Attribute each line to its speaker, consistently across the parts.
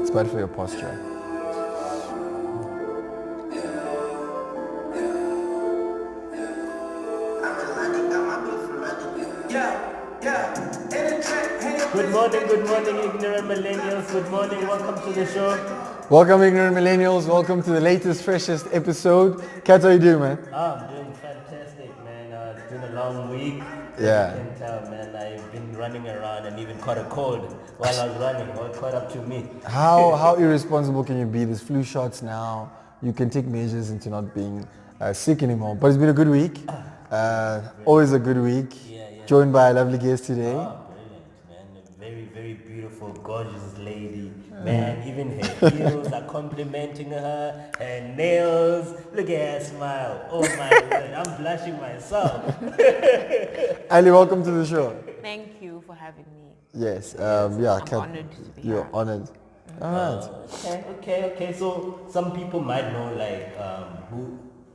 Speaker 1: It's bad for your posture.
Speaker 2: Good morning, ignorant millennials. Good morning, welcome to the show.
Speaker 1: Welcome, ignorant millennials. Welcome to the latest, freshest episode. Kat, how you doing, man?
Speaker 2: I'm doing fantastic, man. It's been a long week.
Speaker 1: Yeah.
Speaker 2: You can tell, man. I've been running around and even caught a cold while I was running. What caught up to me?
Speaker 1: How irresponsible can you be? There's flu shots now. You can take measures into not being sick anymore. But it's been a good week. Always a good week.
Speaker 2: Yeah.
Speaker 1: Joined by a lovely guest today.
Speaker 2: Oh, brilliant, man. A very, very beautiful, gorgeous lady. Man, even her heels are complimenting her. Her nails. Look at her smile. Oh my word. I'm blushing myself.
Speaker 1: Ali, welcome to the show.
Speaker 3: Thank you for having me.
Speaker 1: Yes.
Speaker 3: I'm
Speaker 1: Kat,
Speaker 3: honored to be
Speaker 1: you're
Speaker 3: here.
Speaker 1: honored. All right.
Speaker 2: Okay. So some people might know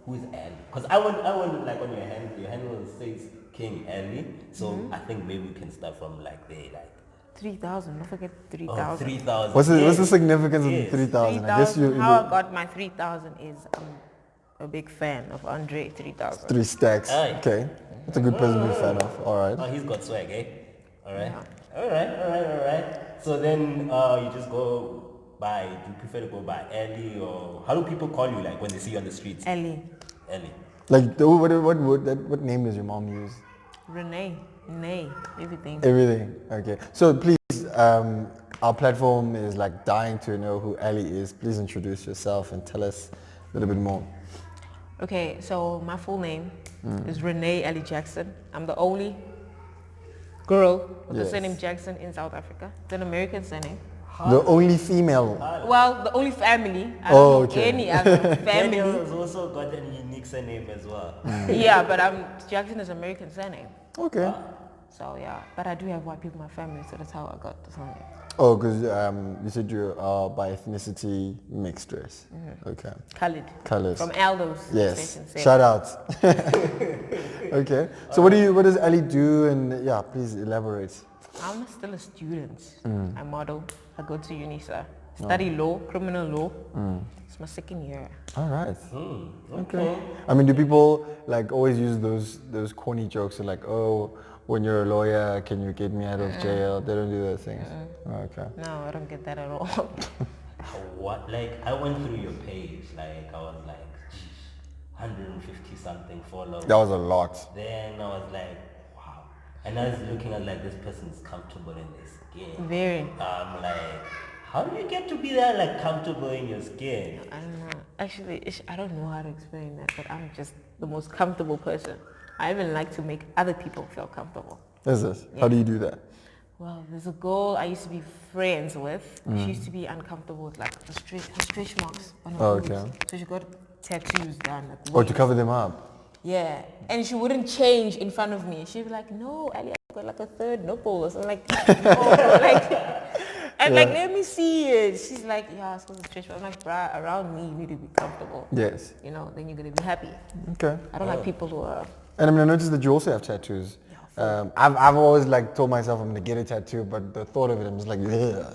Speaker 2: who's Ali. Because I want like on your handle says King Ali. So I think maybe we can start from like there, like
Speaker 3: 3,000, don't forget
Speaker 2: oh,
Speaker 3: 3,000.
Speaker 2: 3,000.
Speaker 1: What's the significance of the
Speaker 2: Yes.
Speaker 1: 3,000? I guess
Speaker 3: 3,000. How I got my 3,000 is I'm a big fan of Andre 3000.
Speaker 1: 3 stacks.
Speaker 2: Aye.
Speaker 1: Okay. That's a good person to be a fan of. All right.
Speaker 2: Oh, he's got swag, eh? Alright.
Speaker 3: Yeah.
Speaker 2: Alright. So then you just go by, do you prefer to go by Ali or how do people call you like when they see you on the streets?
Speaker 3: Ellie,
Speaker 2: Ali.
Speaker 1: Like, what name does your mom use?
Speaker 3: Renee, Nay, everything.
Speaker 1: Everything. Okay. So please, our platform is like dying to know who Ali is. Please introduce yourself and tell us a little bit more.
Speaker 3: Okay, so my full name is Renee Ellie Jackson. I'm the only girl with the
Speaker 1: Yes.
Speaker 3: surname Jackson in South Africa. It's an American surname.
Speaker 1: The only female.
Speaker 3: Well, the only family. I
Speaker 1: Oh,
Speaker 3: don't know
Speaker 1: okay.
Speaker 3: any other
Speaker 2: Daniel
Speaker 3: family.
Speaker 2: has also got a unique surname as well.
Speaker 3: Yeah, but Jackson is American surname.
Speaker 1: Okay.
Speaker 3: So yeah, but I do have white people in my family, so that's how I got the surname.
Speaker 1: Oh, because you said you are by ethnicity mixed race. Okay.
Speaker 3: Khalid.
Speaker 1: Colors.
Speaker 3: From Aldo's.
Speaker 1: Yes.
Speaker 3: Station 7.
Speaker 1: Shout out. Okay. So what does Ali do? And yeah, please elaborate.
Speaker 3: I'm still a student. I model. I go to UNISA. Study law, criminal law. It's my second year.
Speaker 1: All right.
Speaker 2: Okay.
Speaker 1: I mean, do people like always use those corny jokes of like, oh, when you're a lawyer, can you get me out of jail? They don't do those things. Okay.
Speaker 3: No, I don't get that at all.
Speaker 2: What? Like I went through your page, like I was like 150 something followers.
Speaker 1: That was a lot.
Speaker 2: Then I was like, wow. And I was looking at like this person's comfortable in their skin.
Speaker 3: Very.
Speaker 2: I'm like, how do you get to be that like comfortable in your skin?
Speaker 3: I don't know. Actually, I don't know how to explain that, but I'm just the most comfortable person. I even like to make other people feel comfortable.
Speaker 1: Is this? How do you do that?
Speaker 3: Well, there's a girl I used to be friends with. She used to be uncomfortable with like the stretch marks on her boobs.
Speaker 1: Okay.
Speaker 3: So she got tattoos done. Like,
Speaker 1: Or to cover them up?
Speaker 3: Yeah, and she wouldn't change in front of me. She'd be like, "No, Ali, I got like a third nipple." So I'm like, "Oh," like, and like, let me see it. She's like, "Yeah, I'm supposed to stretch." But I'm like, "Bruh, around me, you need to be comfortable.
Speaker 1: Yes.
Speaker 3: You know, then you're gonna be happy."
Speaker 1: Okay.
Speaker 3: I don't like people who are.
Speaker 1: And I mean, I noticed that you also have tattoos. I've always like told myself I'm gonna get a tattoo, but the thought of it, I'm just like, yeah.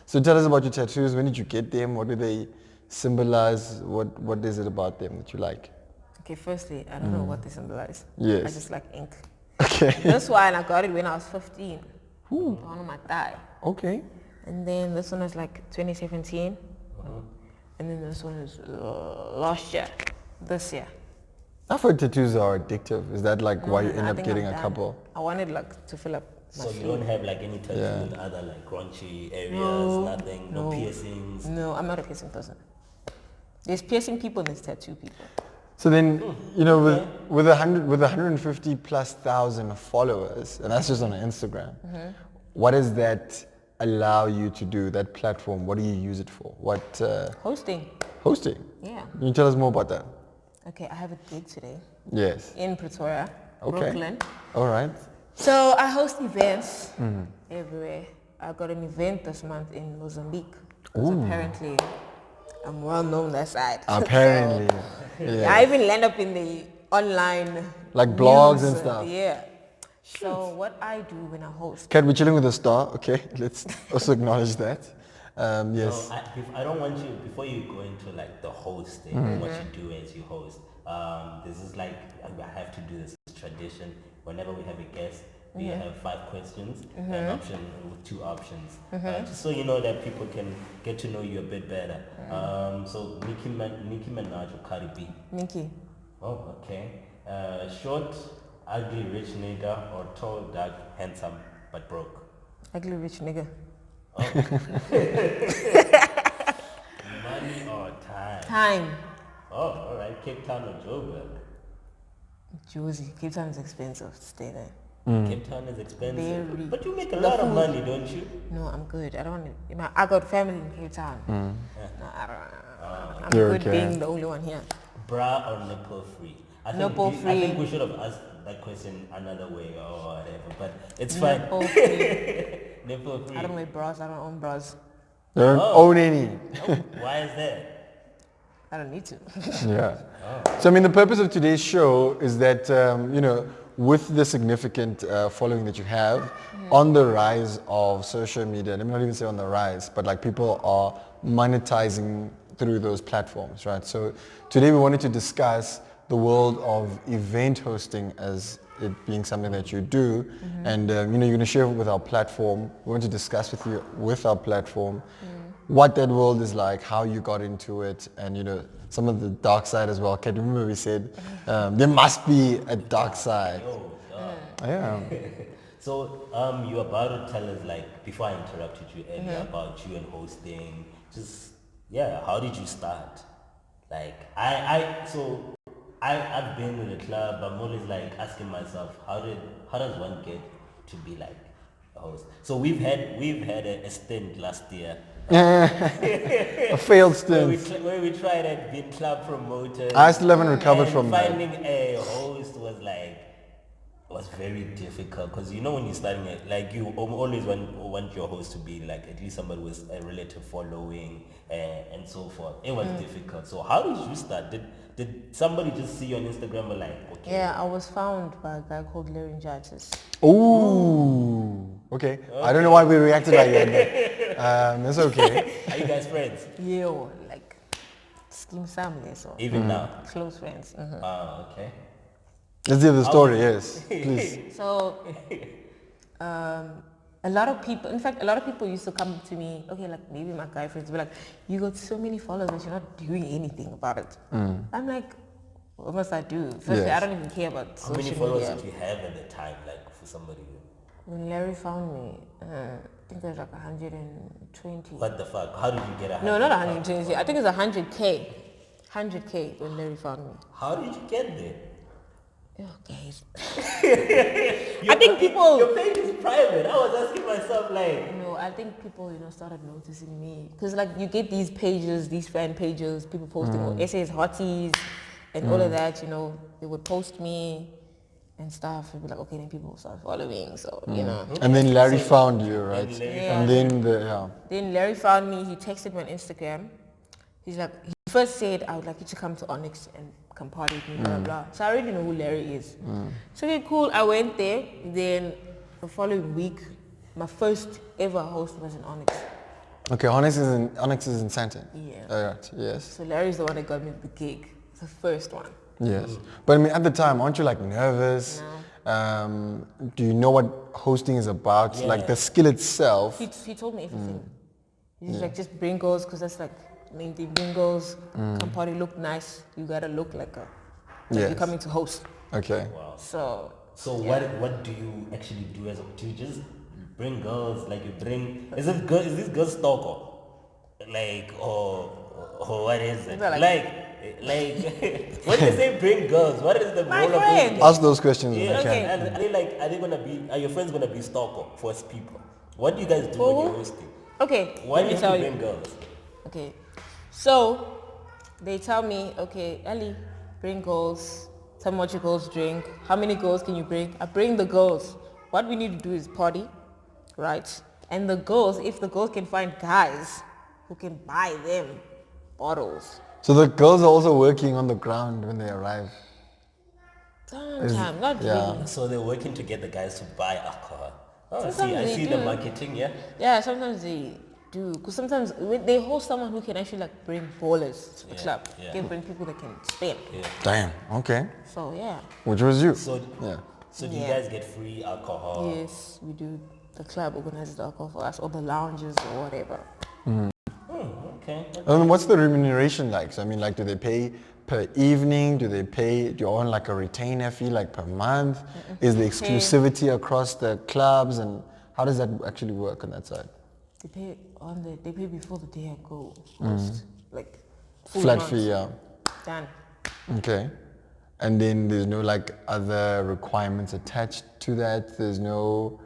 Speaker 1: So tell us about your tattoos. When did you get them? What do they symbolize? What is it about them that you like?
Speaker 3: Okay, firstly, I don't know what they symbolize.
Speaker 1: Yes.
Speaker 3: I just like ink.
Speaker 1: Okay.
Speaker 3: This one I got it when I was 15. On my thigh.
Speaker 1: Okay.
Speaker 3: And then this one is like 2017. And then this one is last year, this year.
Speaker 1: I've heard tattoos are addictive. Is that like why you
Speaker 3: No,
Speaker 1: end
Speaker 3: I
Speaker 1: up
Speaker 3: think
Speaker 1: getting
Speaker 3: I'm
Speaker 1: a
Speaker 3: done.
Speaker 1: couple?
Speaker 3: I wanted like to fill up my
Speaker 2: So you
Speaker 3: sleeve.
Speaker 2: don't have like any tattoo
Speaker 1: Yeah.
Speaker 2: in other like crunchy areas,
Speaker 3: No,
Speaker 2: nothing, no
Speaker 3: no.
Speaker 2: piercings.
Speaker 3: No, I'm not a piercing person. There's piercing people and there's tattoo people.
Speaker 1: So then, you know, with 150 plus thousand followers, and that's just on Instagram, what does that allow you to do, that platform? What do you use it for? What,
Speaker 3: Hosting.
Speaker 1: hosting?
Speaker 3: Yeah.
Speaker 1: Can you tell us more about that?
Speaker 3: Okay, I have a gig today
Speaker 1: Yes.
Speaker 3: in Pretoria,
Speaker 1: Okay.
Speaker 3: Brooklyn.
Speaker 1: All right.
Speaker 3: So I host events everywhere. I got an event this month in Mozambique. 'Cause apparently I'm well known that side.
Speaker 1: Apparently.
Speaker 3: So,
Speaker 1: Yeah.
Speaker 3: I even land up in the online
Speaker 1: Like blogs
Speaker 3: news,
Speaker 1: and stuff.
Speaker 3: Yeah. So what I do when I host,
Speaker 1: Kat, we're chilling with a star, okay? Let's also acknowledge that. Yes.
Speaker 2: No, I don't want you, before you go into like the hosting and what you do as you host, this is like, I have to do this tradition. Whenever we have a guest, we have 5 questions, an option with 2 options. Just so you know that people can get to know you a bit better. So Nicki Minaj or Cardi B?
Speaker 3: Nikki.
Speaker 2: Oh, okay. Short, ugly, rich nigga, or tall, dark, handsome, but broke?
Speaker 3: Ugly rich nigga.
Speaker 2: Money or time?
Speaker 3: Time.
Speaker 2: Oh, alright. Cape Town or Joburg?
Speaker 3: Josie. Cape Town is expensive to stay there.
Speaker 2: Cape Town is expensive.
Speaker 3: Very.
Speaker 2: But you make a
Speaker 3: The
Speaker 2: lot of
Speaker 3: food.
Speaker 2: money, don't you?
Speaker 3: No, I'm good. I don't want to. I got family in Cape Town. No, I don't. I'm
Speaker 1: You're
Speaker 3: good
Speaker 1: okay.
Speaker 3: being the only one here.
Speaker 2: Bra or nipple free?
Speaker 3: Nipple
Speaker 2: I
Speaker 3: free.
Speaker 2: think we should have asked that question another way or whatever, but it's fine.
Speaker 3: Nipple free.
Speaker 2: Nipple free.
Speaker 3: I don't wear bras. I don't own bras.
Speaker 1: They don't own any.
Speaker 2: Why is that?
Speaker 3: I don't need to.
Speaker 1: Yeah. So I mean, the purpose of today's show is that with the significant following that you have, on the rise of social media, let me not even say on the rise, but like people are monetizing through those platforms, right? So today we wanted to discuss the world of event hosting as it being something that you do, and you're going to share with our platform. We want to discuss with you with our platform what that world is like, how you got into it, and some of the dark side as well. Can you remember we said there must be a dark side? Yeah.
Speaker 2: So you're about to tell us, like, before I interrupted you earlier about you and hosting, just how did you start? Like I've been in a club. I'm always like asking myself, how does one get to be like a host? So we've had a stint last year.
Speaker 1: A failed stint.
Speaker 2: Where we tried at being club promoters.
Speaker 1: I still haven't recovered
Speaker 2: and
Speaker 1: from that.
Speaker 2: finding a host was very difficult, because when you're starting it, like, you always want your host to be like at least somebody with a relative following and so forth. It was difficult. So how did you start? Did somebody just see you on Instagram and like, okay?
Speaker 3: Yeah, I was found by a guy called laryngitis.
Speaker 1: Ooh. Okay. I don't know why we reacted like that. But, that's okay.
Speaker 2: Are you guys friends?
Speaker 3: Yeah, like scheme family, so
Speaker 2: Even now?
Speaker 3: close friends.
Speaker 2: Okay.
Speaker 1: Let's hear the story. Yes, please.
Speaker 3: So, a lot of people used to come to me, okay, like maybe my guy friends, be like, you got so many followers, but you're not doing anything about it. I'm like, what must I do? Firstly,
Speaker 1: Yes.
Speaker 3: I don't even care about
Speaker 2: How many
Speaker 3: social
Speaker 2: followers
Speaker 3: media.
Speaker 2: did you have at the time, like, for somebody?
Speaker 3: When Larry found me, I think it was like 120.
Speaker 2: What the fuck? How did you get a
Speaker 3: No, not
Speaker 2: 100,000
Speaker 3: 120. I think it was 100K. 100K when Larry found me.
Speaker 2: How did you get there?
Speaker 3: Oh, guys.
Speaker 2: Your
Speaker 3: I think people...
Speaker 2: Your page is private. I was asking myself, like...
Speaker 3: I think people, started noticing me. Because, like, you get these pages, these fan pages, people posting essays, hotties, and all of that, They would post me and stuff. It'd be like, okay, then people start following, so,
Speaker 1: And then Larry found you, right? And then
Speaker 3: Then Larry found me. He texted me on Instagram. He's like, he first said, I would like you to come to Onyx and come party with me, blah, blah, blah. So I already know who Larry is. So, okay, cool. I went there. Then the following week, my first ever host was in Onyx.
Speaker 1: Okay, Onyx is in Sandton.
Speaker 3: Yeah.
Speaker 1: All right. Yes.
Speaker 3: So Larry's the one that got me the gig. The first one.
Speaker 1: Yes. But I mean, at the time, aren't you like nervous?
Speaker 3: No.
Speaker 1: Do you know what hosting is about?
Speaker 2: Yeah.
Speaker 1: Like the skill itself?
Speaker 3: He told me everything. He's like, just bring girls, because that's like main thing. Bring girls, come party, look nice. You gotta look like
Speaker 1: Yes.
Speaker 3: you're coming to host.
Speaker 1: Okay.
Speaker 2: Wow.
Speaker 3: So
Speaker 2: what do you actually do do you just bring girls, like you bring, is this girl stalker? Like, or what is it?
Speaker 3: They're
Speaker 2: Like when they say bring girls, what is the
Speaker 3: My
Speaker 2: goal of
Speaker 3: friend.
Speaker 2: those girls?
Speaker 1: Ask those questions if
Speaker 2: Yeah,
Speaker 1: you
Speaker 3: okay.
Speaker 1: can.
Speaker 2: are your friends gonna be stalker first people? What do you guys do
Speaker 3: For
Speaker 2: when
Speaker 3: who?
Speaker 2: you're hosting?
Speaker 3: okay,
Speaker 2: Why
Speaker 3: let
Speaker 2: do
Speaker 3: me
Speaker 2: you
Speaker 3: tell
Speaker 2: bring
Speaker 3: you.
Speaker 2: girls?
Speaker 3: Okay, so they tell me, okay, Ellie, bring girls. Tell me what your girls drink. How many girls can you bring? I bring the girls. What we need to do is party, right? And the girls, if the girls can find guys who can buy them bottles.
Speaker 1: So the girls are also working on the ground when they arrive.
Speaker 3: Sometimes, not
Speaker 1: yeah.
Speaker 3: really.
Speaker 2: So they're working to get the guys to buy alcohol. Oh,
Speaker 3: Sometimes
Speaker 2: I
Speaker 3: they
Speaker 2: see the
Speaker 3: do.
Speaker 2: marketing, yeah?
Speaker 3: Yeah, sometimes do, because sometimes when they host someone who can actually like bring ballers to the club.
Speaker 2: yeah.
Speaker 3: Can bring people that can spend.
Speaker 1: Damn. Okay.
Speaker 3: So yeah.
Speaker 1: Which was you.
Speaker 2: So,
Speaker 1: Yeah.
Speaker 2: so do you
Speaker 3: Yeah.
Speaker 2: guys get free alcohol?
Speaker 3: Yes, we do. The club organizes the alcohol for us, or the lounges, or whatever.
Speaker 2: Okay.
Speaker 1: And what's the remuneration like? So I mean, like, do they pay per evening? Do you own like a retainer fee like per month? Is the exclusivity across the clubs, and how does that actually work on that side?
Speaker 3: They pay before the day I go. Host. Like full
Speaker 1: Flat
Speaker 3: amount.
Speaker 1: fee, yeah.
Speaker 3: Done.
Speaker 1: Okay. And then there's no like other requirements attached to that. There's no,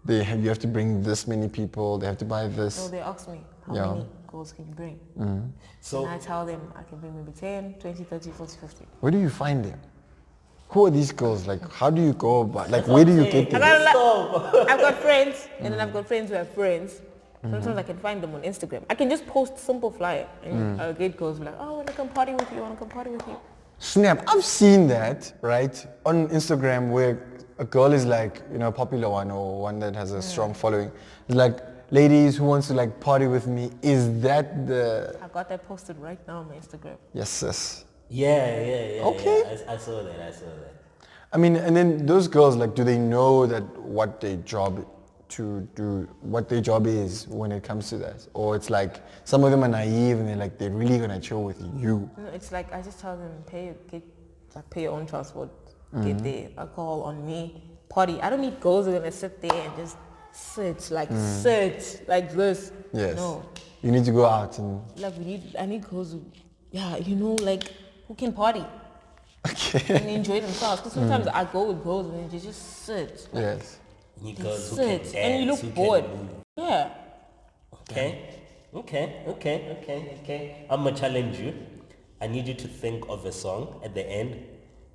Speaker 1: you have to bring this many people. They have to buy this.
Speaker 3: So they ask me, how
Speaker 1: Yeah.
Speaker 3: many girls can you bring?
Speaker 2: So
Speaker 3: And I tell them I can bring maybe 10, 20, 30, 40, 50.
Speaker 1: Where do you find them? Who are these girls? Like, how do you go about? Like, where do you get them?
Speaker 3: I've got friends, and then I've got friends who have friends. Sometimes I can find them on Instagram. I can just post simple flyer, and I'll get girls like, oh, I want to come party with you, I want to come party with you.
Speaker 1: Snap. I've seen that, right, on Instagram where a girl is like, a popular one or one that has a strong following. It's like, ladies who wants to like party with me. Is that the...
Speaker 3: I got that posted right now on my Instagram.
Speaker 1: Yes, sis.
Speaker 2: yeah.
Speaker 1: Okay.
Speaker 2: Yeah. I saw that.
Speaker 1: I mean, and then those girls, like, do they know that what their job is when it comes to that? Or it's like, some of them are naive and they're like, they're really gonna chill with you.
Speaker 3: No, it's like I just tell them pay your own transport, get the alcohol on me, party. I don't need girls who are gonna sit there and just sit like this.
Speaker 1: Yes.
Speaker 3: No.
Speaker 1: You need to go out and...
Speaker 3: Like I need girls who, like who can party.
Speaker 1: Okay.
Speaker 3: And enjoy themselves. Because sometimes I go with girls and then they just sit. Like,
Speaker 1: Yes.
Speaker 2: You need girls who
Speaker 3: sit.
Speaker 2: can dance,
Speaker 3: And you
Speaker 2: who
Speaker 3: look
Speaker 2: can
Speaker 3: bored.
Speaker 2: move.
Speaker 3: Yeah.
Speaker 2: Okay. I'm gonna challenge you. I need you to think of a song at the end,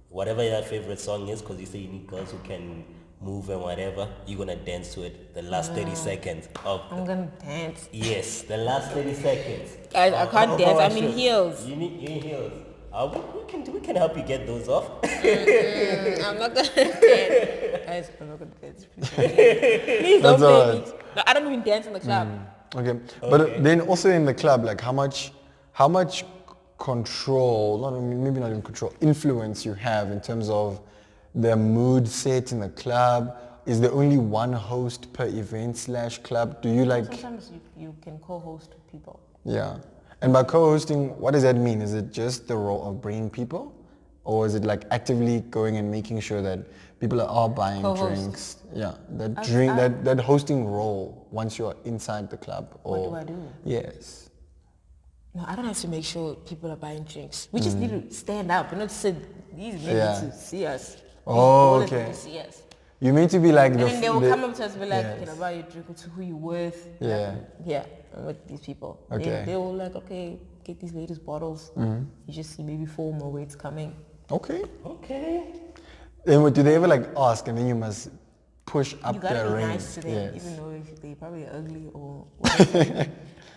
Speaker 2: whatever your favorite song is, because you say you need girls who can move and whatever. You're gonna dance to it the last 30 seconds of.
Speaker 3: I'm gonna dance.
Speaker 2: Yes, the last 30 seconds.
Speaker 3: I can't dance. I'm in
Speaker 2: You're
Speaker 3: heels.
Speaker 2: in heels. We can help you get those off.
Speaker 3: I'm not gonna dance. Guys, I'm not gonna dance. Please don't
Speaker 1: That's all
Speaker 3: play
Speaker 1: right.
Speaker 3: me. No, I don't even dance in the club.
Speaker 1: Okay. But then also in the club, like how much control, maybe not even control, influence you have in terms of the mood set in the club? Is there only one host per event / club? Do you like...
Speaker 3: Sometimes you can co-host people.
Speaker 1: Yeah. And by co-hosting, what does that mean? Is it just the role of bringing people? Or is it like actively going and making sure that people are buying
Speaker 3: Co-host.
Speaker 1: drinks? Yeah, that hosting role once you're inside the club. Or,
Speaker 3: What do I do?
Speaker 1: Yes.
Speaker 3: No, I don't have to make sure people are buying drinks. We just need to stand up and not sit. These men
Speaker 1: Yeah.
Speaker 3: need to see us.
Speaker 1: Oh,
Speaker 3: These ballers
Speaker 1: okay.
Speaker 3: need to see us.
Speaker 1: You mean to be like
Speaker 3: And
Speaker 1: the...
Speaker 3: then they will
Speaker 1: the-
Speaker 3: come up to us and be like,
Speaker 1: Yes.
Speaker 3: can I buy you a drink? To who you with?
Speaker 1: Yeah.
Speaker 3: Yeah, I'm with these people.
Speaker 1: Okay.
Speaker 3: They will like, okay, get these ladies bottles. You just see maybe 4 more waits coming.
Speaker 1: Okay.
Speaker 2: Okay.
Speaker 1: Then do they ever like ask and then you must push up
Speaker 3: You gotta
Speaker 1: their
Speaker 3: be
Speaker 1: range?
Speaker 3: nice to them,
Speaker 1: Yes.
Speaker 3: even though if they probably ugly or whatever.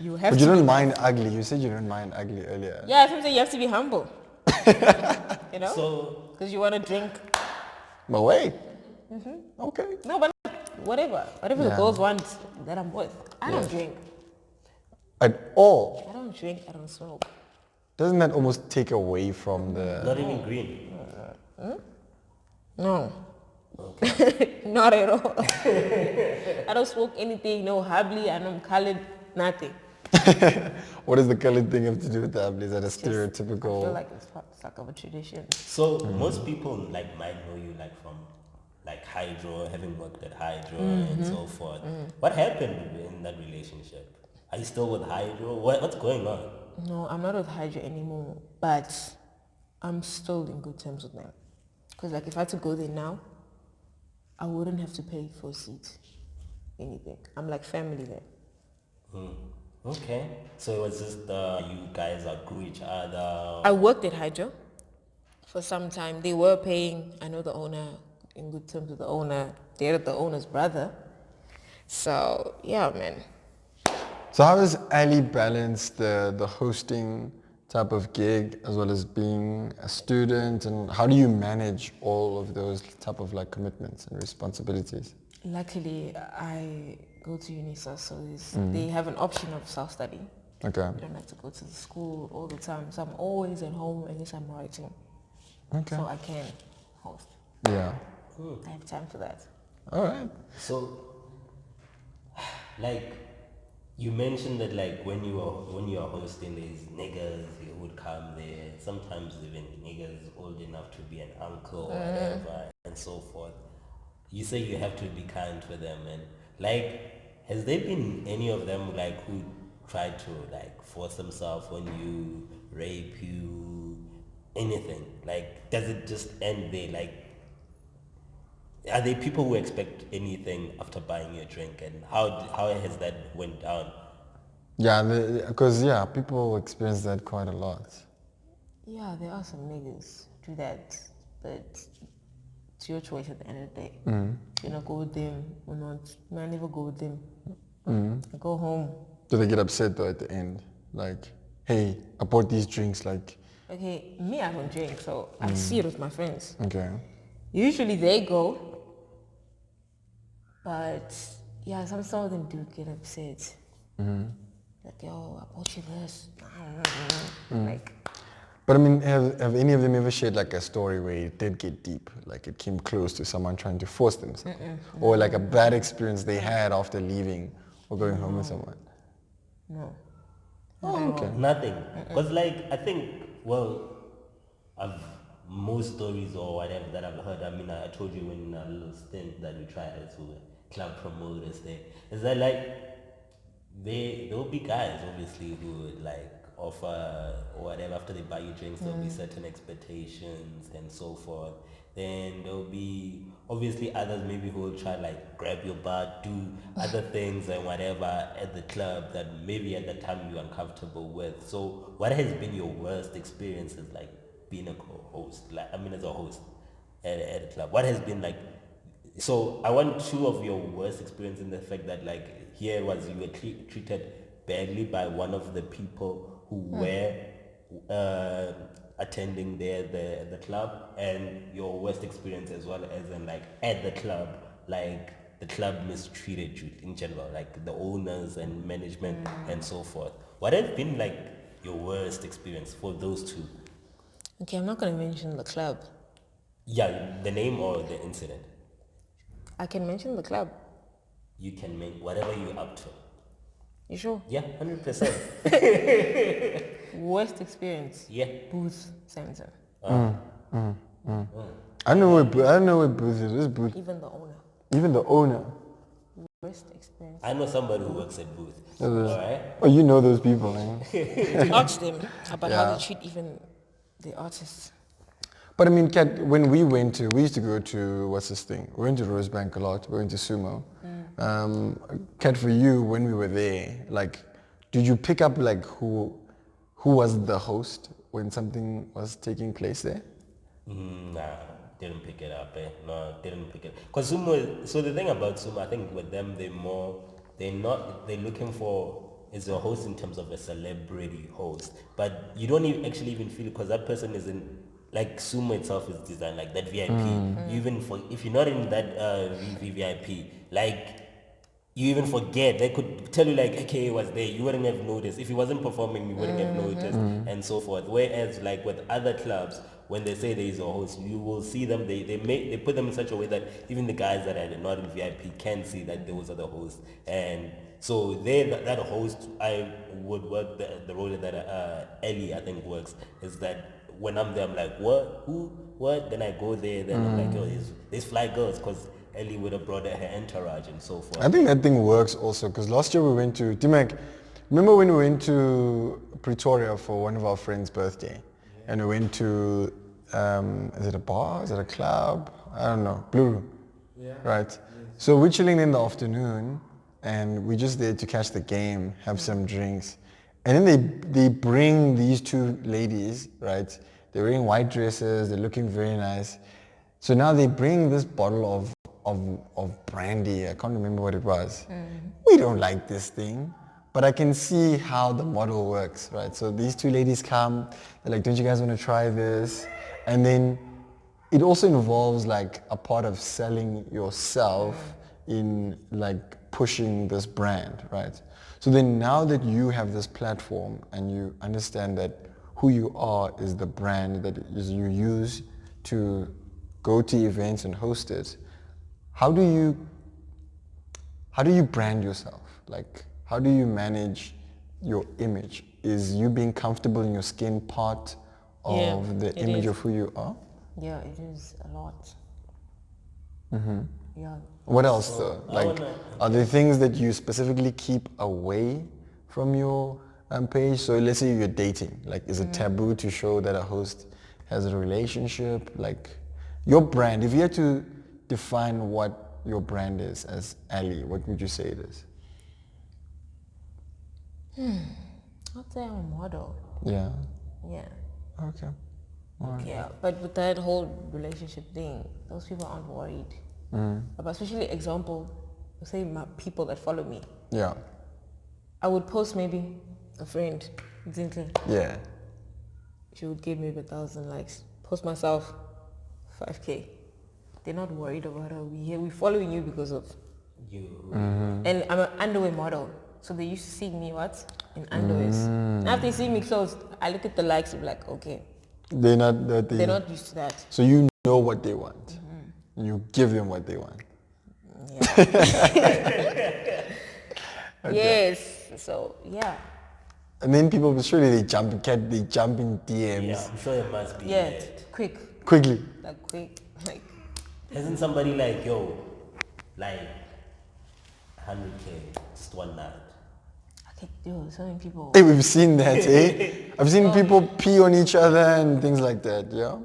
Speaker 3: You have
Speaker 1: But
Speaker 3: to
Speaker 1: you
Speaker 3: be
Speaker 1: don't
Speaker 3: nice.
Speaker 1: mind ugly. You said you don't mind ugly earlier.
Speaker 3: Yeah, sometimes you have to be humble. You know?
Speaker 2: So
Speaker 3: Because you want to drink.
Speaker 1: But wait. Okay.
Speaker 3: No, but whatever the
Speaker 1: Yeah.
Speaker 3: girls want that I'm with. I don't drink.
Speaker 1: At all.
Speaker 3: I don't drink. I don't smoke.
Speaker 1: Doesn't that almost take away from the...
Speaker 2: not even green.
Speaker 3: No. Not at all. I don't smoke anything. No habli. I don't colored. Nothing.
Speaker 1: What does the colored thing have to do with that? Is that a
Speaker 3: I feel
Speaker 1: stereotypical...
Speaker 3: like it's like of a tradition.
Speaker 2: So most people like might know you like from like Hydro, having worked at Hydro and so forth. What happened in that relationship? Are you still with Hydro? What's going on?
Speaker 3: No, I'm not with Hydra anymore, but I'm still in good terms with them. Because like if I had to go there now, I wouldn't have to pay for a seat, anything. I'm like family there.
Speaker 2: Okay. So it was just you guys outgrew each other.
Speaker 3: I worked at Hydro for some time. They were paying, I know the owner, in good terms with the owner. They're the owner's brother. So yeah, man.
Speaker 1: So how does Ali balance the hosting type of gig as well as being a student, and how do you manage all of those type of like commitments and responsibilities?
Speaker 3: Luckily, I go to UNISA, so they have an option of self-study.
Speaker 1: Okay.
Speaker 3: You don't have to go to the school all the time. So I'm always at home unless I'm writing.
Speaker 1: Okay.
Speaker 3: So I can host.
Speaker 1: Yeah.
Speaker 3: I have time for that.
Speaker 1: All right.
Speaker 2: So, like, you mentioned that like when you are hosting, there's niggas who would come there. Sometimes even niggas old enough to be an uncle or whatever, and so forth. You say you have to be kind to them, and like, has there been any of them like who tried to like force themselves on you, rape you, anything? Like, does it just end there? Like, are there people who expect anything after buying you a drink, and how has that went down?
Speaker 1: Yeah, because people experience that quite a lot.
Speaker 3: Yeah, there are some niggas do that, but it's your choice at the end of the day. You know, go with them or not. I never go with them. I go home.
Speaker 1: Do they get upset though at the end? Like, hey, I bought these drinks, like,
Speaker 3: Okay, me, I don't drink, so I see it with my friends.
Speaker 1: okay.
Speaker 3: Usually they go, but yeah, some of them do get upset. Like, yo, I bought you this. Like,
Speaker 1: But I mean, have any of them ever shared like a story where it did get deep, like it came close to someone trying to force themselves, or like a bad experience they had after leaving or going home with someone?
Speaker 3: no.
Speaker 1: Oh, okay.
Speaker 2: Nothing. Because like, I think, well, most stories or whatever that I've heard, I mean, I told you in a little stint that we tried as club promoters there, is that like, there will be guys obviously who would like offer or whatever after they buy you drinks. There'll be certain expectations and so forth. Then there'll be obviously others maybe who will try like grab your butt, do other things and whatever at the club that maybe at the time you're uncomfortable with. So what has been your worst experiences like being a co-host, like I mean as a host at a club? What has been like, so I want two of your worst experience in the fact that like here was you were treated badly by one of the people who were attending there the club, and your worst experience as well as in like at the club, like the club mistreated you in general, like the owners and management and so forth. What has been like your worst experience for those two?
Speaker 3: Okay, I'm not going to mention the club.
Speaker 2: Yeah, the name or the incident.
Speaker 3: I can mention the club.
Speaker 2: You can make whatever you're up to.
Speaker 3: You sure?
Speaker 2: Yeah, 100%.
Speaker 3: Worst experience?
Speaker 2: Yeah.
Speaker 3: Booth center.
Speaker 1: I don't know where Booth is. Where's Booth?
Speaker 3: Even the owner.
Speaker 1: Even the owner.
Speaker 3: Worst experience.
Speaker 2: I know somebody who works at Booth. Alright?
Speaker 1: Oh, you know those people, man.
Speaker 3: Ask them about how they treat even the artists.
Speaker 1: But I mean, Kat, when we used to go to, what's this thing? We went to Rosebank a lot. We went to Sumo. Kat, for you, when we were there, like, did you pick up like who was the host when something was taking place there?
Speaker 2: Nah, didn't pick it up. No, didn't pick it. Cause Sumo. So the thing about Sumo, I think with them, they're looking for is a host in terms of a celebrity host, but you don't actually even feel it because that person isn't. Like Sumo itself is designed like that VIP. You even if you're not in that VIP, like you even forget. They could tell you like, okay, he was there. You wouldn't have noticed. If he wasn't performing, you wouldn't have noticed, and so forth. Whereas like with other clubs, when they say there is a host, you will see them. They put them in such a way that even the guys that are not in VIP can see that those are the hosts. And so that host, I would work the role that Ellie I think works is that. When I'm there, I'm like, what? Who? What? Then I go there, then I'm like, oh, there's fly girls, because Ellie would have brought her entourage and so forth.
Speaker 1: I think that thing works also, because last year we went to, Timek, remember when we went to Pretoria for one of our friends' birthday? And we went to, is it a bar? Is it a club? I don't know, Blue Room. Yeah. Right? Yes. So we're chilling in the afternoon, and we're just there to catch the game, have some drinks. And then they bring these two ladies, right? They're wearing white dresses, they're looking very nice. So now they bring this bottle of brandy, I can't remember what it was. We don't like this thing, but I can see how the model works, right? So these two ladies come, they're like, don't you guys want to try this? And then it also involves like a part of selling yourself in like pushing this brand, right? So then now that you have this platform and you understand that who you are is the brand that you use to go to events and host it, how do you brand yourself? Like, how do you manage your image? Is you being comfortable in your skin part of the image of who you are?
Speaker 3: Yeah, it is a lot. Yeah.
Speaker 1: What else though? Like, are there things that you specifically keep away from your page? So let's say you're dating. Like, is it taboo to show that a host has a relationship? Like, your brand, if you had to define what your brand is as Ali, what would you say it is?
Speaker 3: I'd say I'm a model.
Speaker 1: Yeah.
Speaker 3: Yeah.
Speaker 1: Okay.
Speaker 3: Yeah, but with that whole relationship thing, those people aren't worried. But especially example, say my people that follow me.
Speaker 1: Yeah.
Speaker 3: I would post maybe a friend, Zintle.
Speaker 1: Yeah.
Speaker 3: She would give me 1,000 likes. Post myself, 5K. They're not worried about her. We're following you because of
Speaker 2: You.
Speaker 3: And I'm an underwear model. So they used to see me in underwears. After they see me clothes, I look at the likes and be like, okay.
Speaker 1: They're not
Speaker 3: used to that.
Speaker 1: So you know what they want. You give them what they want.
Speaker 3: Yeah. Yes. So yeah.
Speaker 1: And then people surely they jump in DMs.
Speaker 2: Yeah, I'm sure it must be.
Speaker 3: Yeah.
Speaker 2: that.
Speaker 1: Quickly.
Speaker 3: Like.
Speaker 2: Hasn't somebody like, yo, like 100K, just one night?
Speaker 3: Okay, yo, so many people.
Speaker 1: Hey, we've seen that, eh? I've seen people pee on each other and things like that, yeah?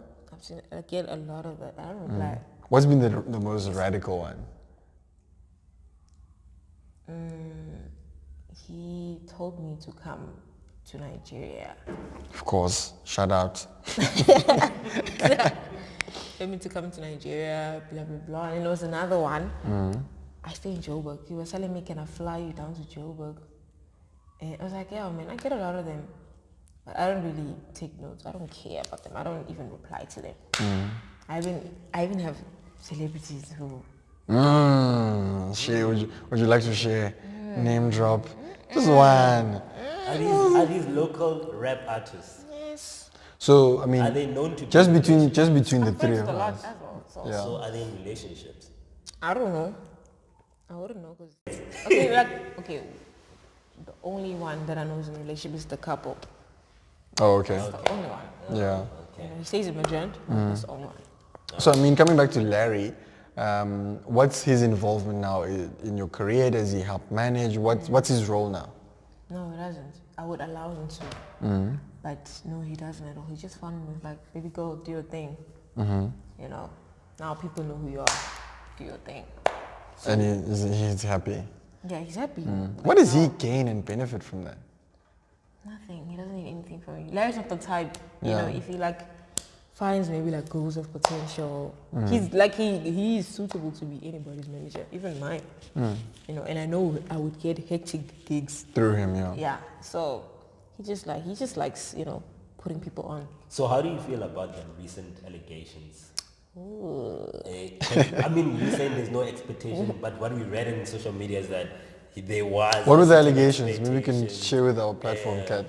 Speaker 3: I get a lot of that. I don't reply.
Speaker 1: What's been the most radical one?
Speaker 3: He told me to come to Nigeria.
Speaker 1: Of course, shout out.
Speaker 3: Told me to come to Nigeria, blah, blah, blah. And there was another one. I stay in Joburg. He was telling me, can I fly you down to Joburg? And I was like, yeah, man, I get a lot of them. But I don't really take notes. I don't care about them. I don't even reply to them. I even have celebrities who...
Speaker 1: Share, would you like to share? Name drop? Just one.
Speaker 2: Are these local rap artists?
Speaker 3: Yes.
Speaker 1: So, I mean,
Speaker 2: Are they known to
Speaker 1: just
Speaker 2: be in
Speaker 1: between the three
Speaker 3: Friends
Speaker 1: of
Speaker 3: with a lot
Speaker 1: us.
Speaker 3: as well. So
Speaker 1: Yeah.
Speaker 2: So are they in relationships?
Speaker 3: I don't know. I wouldn't know because... Okay, the only one that I know is in a relationship is the couple.
Speaker 1: Oh, okay.
Speaker 3: That's the only one.
Speaker 1: Yeah.
Speaker 3: You know, he stays in Madrid. That's the only one.
Speaker 1: So, I mean, coming back to Larry, what's his involvement now in your career? Does he help manage? What's his role now?
Speaker 3: No, he doesn't. I would allow him to. But no, he doesn't at all. He's just fun with like, baby girl, do your thing. You know, now people know who you are. Do your thing.
Speaker 1: And he's happy.
Speaker 3: Yeah, he's happy.
Speaker 1: What does he gain and benefit from that?
Speaker 3: Nothing. He doesn't need anything from you. Larry's not the type, you
Speaker 1: Yeah.
Speaker 3: know, if he like finds maybe like girls of potential, he's like, he is suitable to be anybody's manager, even mine. You know, and I know I would get hectic gigs.
Speaker 1: Through him, yeah.
Speaker 3: Yeah. So he just likes, you know, putting people on.
Speaker 2: So how do you feel about the recent allegations? I mean, you're saying there's no expectation, but what we read in social media is that there was...
Speaker 1: What were the
Speaker 2: certain
Speaker 1: allegations? Maybe we can
Speaker 2: expectation.
Speaker 1: share with our platform, Kat.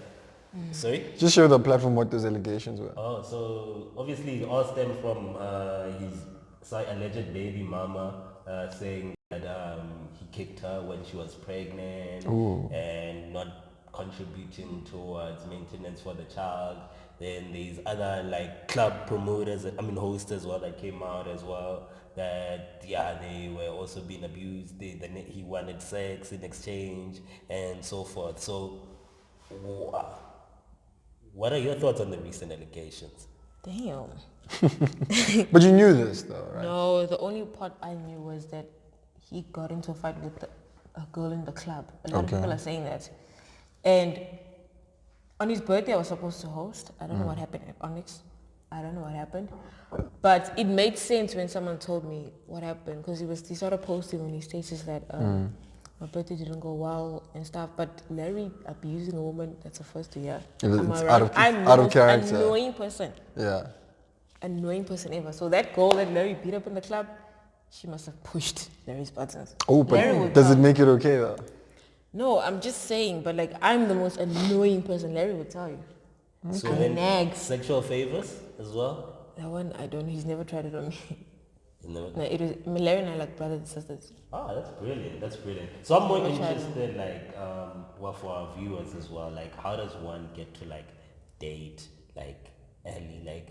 Speaker 2: Sorry?
Speaker 1: Just share with our platform what those allegations were.
Speaker 2: Oh, so obviously it all stemmed from his alleged baby mama saying that he kicked her when she was pregnant and not contributing towards maintenance for the child. Then there's other like club promoters, hosts as well, that came out as well that they were also being abused. He wanted sex in exchange and so forth. So what are your thoughts on the recent allegations?
Speaker 3: Damn.
Speaker 1: But you knew this though, right?
Speaker 3: No, the only part I knew was that he got into a fight with a girl in the club. A lot of people are saying that. And on his birthday, I was supposed to host. I don't know what happened at Onyx. I don't know what happened. But it made sense when someone told me what happened, because he started posting on his status that my birthday didn't go well and stuff. But Larry abusing a woman, that's the first to hear.
Speaker 1: It's out of character.
Speaker 3: Annoying person.
Speaker 1: Yeah.
Speaker 3: Annoying person ever. So that girl that Larry beat up in the club, she must have pushed Larry's buttons.
Speaker 1: Oh,
Speaker 3: Larry
Speaker 1: but
Speaker 3: would
Speaker 1: does it
Speaker 3: tell.
Speaker 1: make it okay though?
Speaker 3: No, I'm just saying, but like I'm the most annoying person. Larry would tell you.
Speaker 2: So
Speaker 3: I
Speaker 2: then
Speaker 3: nag.
Speaker 2: sexual favors as well?
Speaker 3: That one, I don't. He's never tried it on me.
Speaker 2: No.
Speaker 3: No, it was Larry and I like brothers and sisters.
Speaker 2: Oh, that's brilliant. That's brilliant. So I'm more
Speaker 3: Never tried
Speaker 2: interested, like, well, for our viewers as well, like, how does one get to like date, like, early, like,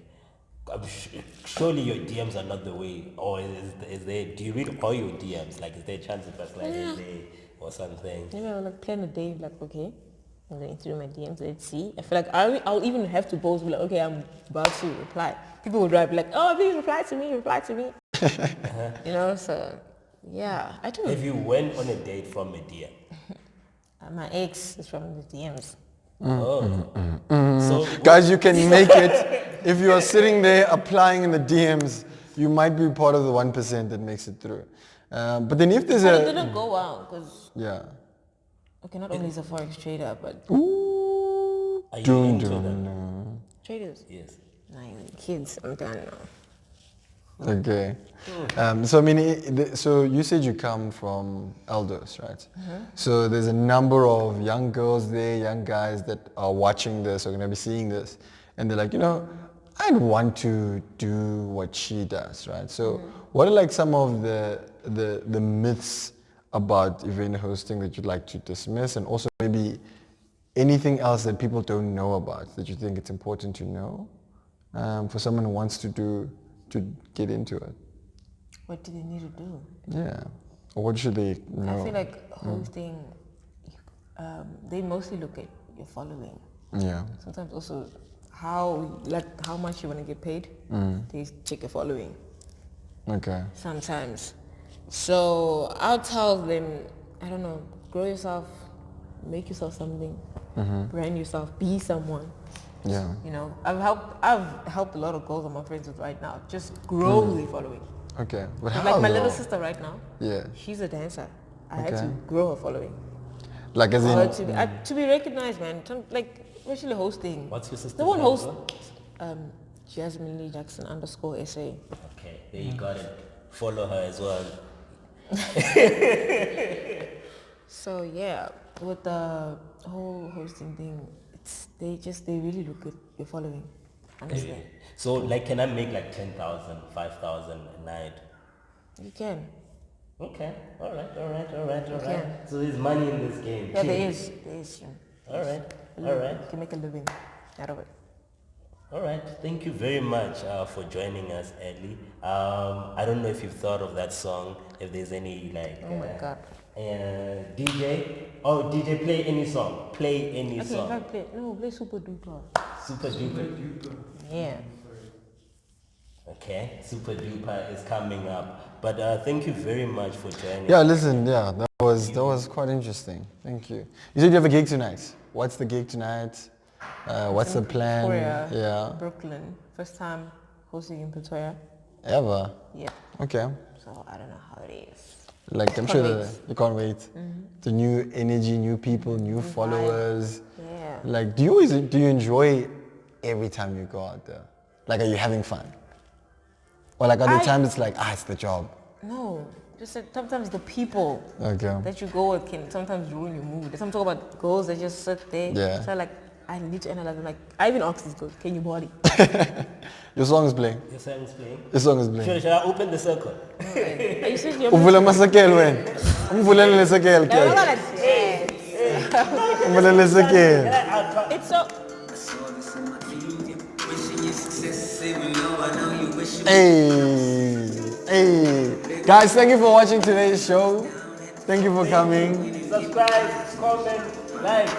Speaker 2: surely your DMs are not the way, or is there? Do you read all your DMs? Like, is there a chance if I slide in there or something?
Speaker 3: Maybe I'll like plan a day, like okay, I'm going through my DMs. Let's see. I feel like I'll even have to post like, okay, I'm about to reply. People would write like, oh, please reply to me, reply to me. You know, so yeah, I do.
Speaker 2: If you went on a date from a DM,
Speaker 3: My ex is from the DMs.
Speaker 2: so
Speaker 1: Guys, you can make it. If you are sitting there applying in the DMs, you might be part of the 1% that makes it through. But then if there's
Speaker 3: But it
Speaker 1: a...
Speaker 3: didn't go well because
Speaker 1: Yeah.
Speaker 3: okay, not only is a forex trader, but
Speaker 1: Ooh.
Speaker 2: are you
Speaker 1: Dun,
Speaker 2: into
Speaker 1: dun,
Speaker 2: them?
Speaker 1: dun.
Speaker 3: traders.
Speaker 2: Yes.
Speaker 3: Nine kids, I'm done now.
Speaker 1: Okay. So I mean, so you said you come from Eldos, right? So there's a number of young girls there, young guys that are watching this or going to be seeing this, and they're like, you know, I'd want to do what she does, right? So what are like some of the myths about event hosting that you'd like to dismiss, and also maybe anything else that people don't know about that you think it's important to know for someone who wants to get into it?
Speaker 3: What do they need to do?
Speaker 1: Yeah. Or what should they know?
Speaker 3: I feel like hosting, they mostly look at your following.
Speaker 1: Yeah.
Speaker 3: Sometimes also how much you want to get paid. They check your following.
Speaker 1: Okay.
Speaker 3: Sometimes. So I'll tell them, I don't know, grow yourself, make yourself something, brand yourself, be someone.
Speaker 1: Yeah.
Speaker 3: You know, I've helped a lot of girls I'm friends with right now. Just grow their following.
Speaker 1: Okay. But how
Speaker 3: Like my
Speaker 1: though?
Speaker 3: little sister right now.
Speaker 1: Yeah.
Speaker 3: She's a dancer. I had
Speaker 1: Okay.
Speaker 3: to grow her following.
Speaker 1: Like as
Speaker 3: For her
Speaker 1: in...
Speaker 3: to be recognized, man. Like especially hosting.
Speaker 2: What's your sister's
Speaker 3: The one
Speaker 2: name,
Speaker 3: host,
Speaker 2: bro?
Speaker 3: Jasmine Lee Jackson _SA.
Speaker 2: Okay, there you got it. Follow her as well.
Speaker 3: So yeah, with the whole hosting thing, they really look at your following. Honestly,
Speaker 2: So, like, can I make like 10,000, 5,000 a night?
Speaker 3: you can.
Speaker 2: Okay, all right.
Speaker 3: can.
Speaker 2: So there's money in this game.
Speaker 3: Yeah,
Speaker 2: too.
Speaker 3: there is. Yeah.
Speaker 2: All right.
Speaker 3: You can make a living out of it.
Speaker 2: All right. Thank you very much for joining us, Edley. I don't know if you've thought of that song. If there's any like.
Speaker 3: Oh my God.
Speaker 2: DJ. Oh, DJ, play any song. Play any
Speaker 3: Okay,
Speaker 2: song.
Speaker 3: can't play. No, play Super Duper.
Speaker 2: Super duper.
Speaker 3: Yeah.
Speaker 2: Okay, Super Duper is coming up. But thank you very much for joining.
Speaker 1: Yeah, listen, yeah, that was quite interesting. Thank you. You said you have a gig tonight. What's the gig tonight? What's the plan?
Speaker 3: Pretoria,
Speaker 1: Yeah.
Speaker 3: Brooklyn. First time hosting in Pretoria.
Speaker 1: Ever?
Speaker 3: Yeah.
Speaker 1: Okay.
Speaker 3: So I don't know how it is.
Speaker 1: Like I'm
Speaker 3: Can't
Speaker 1: sure
Speaker 3: wait.
Speaker 1: that you can't wait. The new energy, new people, new followers.
Speaker 3: Yeah.
Speaker 1: Like, do you enjoy every time you go out there? Like, are you having fun? Or like, are there times it's like, it's the job?
Speaker 3: No, just that sometimes the people
Speaker 1: Okay.
Speaker 3: that you go with can sometimes ruin your mood. Some talk about girls that just sit there.
Speaker 1: Yeah.
Speaker 3: So like, I need to analyze them. Like, I even asked these girls, can you body?
Speaker 1: Your song is playing.
Speaker 2: Your song is playing.
Speaker 1: Your song is playing.
Speaker 2: Should I open the circle?
Speaker 3: Are you serious? You're
Speaker 1: Uvula masakel wena. Umvulele lesakel
Speaker 3: They're
Speaker 1: ke.
Speaker 3: not like, yes.
Speaker 1: Umvulele lesakel.
Speaker 3: It's so...
Speaker 1: Hey. Guys, thank you for watching today's show. Thank you for coming.
Speaker 2: Subscribe, comment, like.